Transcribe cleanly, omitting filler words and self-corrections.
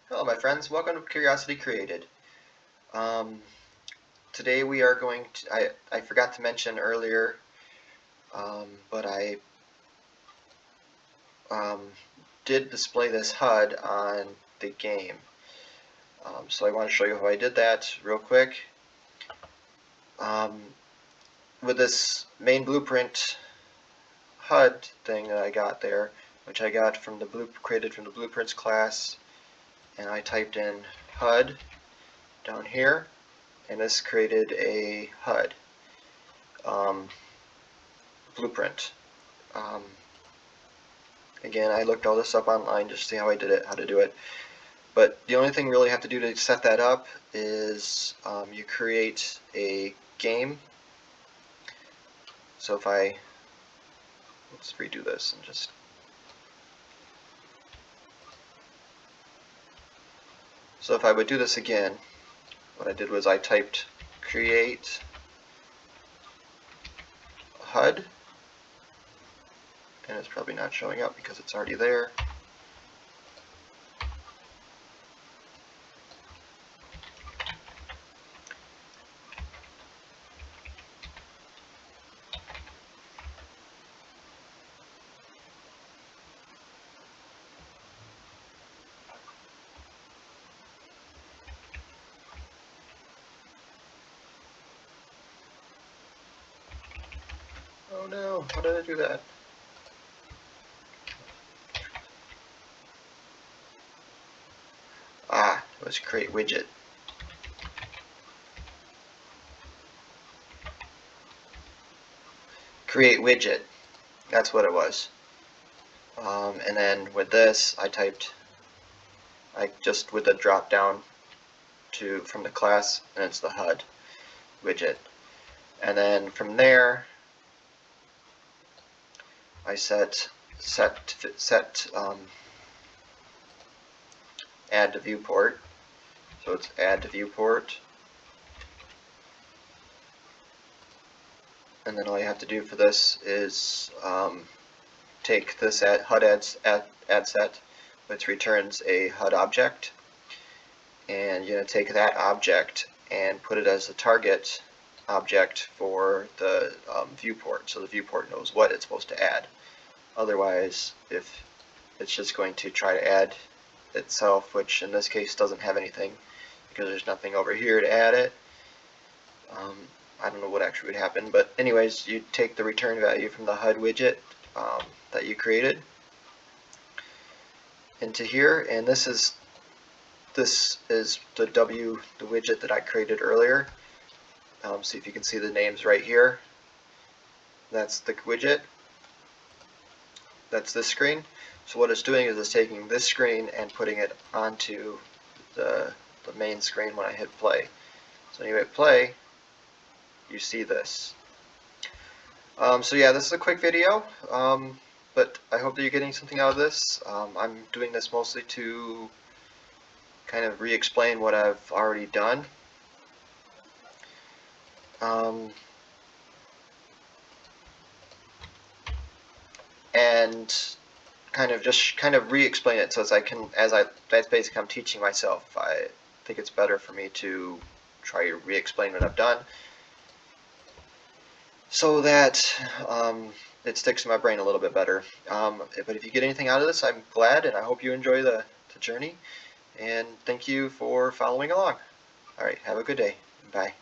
Hello my friends, welcome to Curiosity Created. Um, Today we are going to, I forgot to mention earlier, but I did display this HUD on the game. So I want to show you how I did that real quick. With this main blueprint HUD thing that I got there, which I got from created from the blueprints class, and I typed in HUD down here, and this created a HUD blueprint. Again, I looked all this up online just to see how I did it, how to do it. But the only thing you really have to do to set that up is you create a game. So if let's redo this and just so if I would do this again, what I did was I typed create HUD, and it's probably not showing up because it's already there. Oh no, how did I do that? It was create widget. Create widget, that's what it was. And then with this, I just with the drop down from the class, and it's the HUD widget. And then from there, I set add to viewport. So it's add to viewport, and then all you have to do for this is take this HUD add set, which returns a HUD object, and you're going to take that object and put it as the target object for the viewport, so the viewport knows what it's supposed to add. Otherwise, if it's just going to try to add itself, which in this case doesn't have anything because there's nothing over here to add it. I don't know what actually would happen, but anyways, you take the return value from the HUD widget that you created into here, and this is the widget that I created earlier. See if you can see the names right here. That's the widget. That's this screen. So what it's doing is it's taking this screen and putting it onto the main screen when I hit play. So when you hit play, you see this. So yeah, this is a quick video, but I hope that you're getting something out of this. I'm doing this mostly to kind of re-explain what I've already done. And kind of re-explain it so that's basically I'm teaching myself. I think it's better for me to try to re-explain what I've done so that it sticks to my brain a little bit better. But if you get anything out of this, I'm glad, and I hope you enjoy the journey, and thank you for following along. Alright, have a good day. Bye.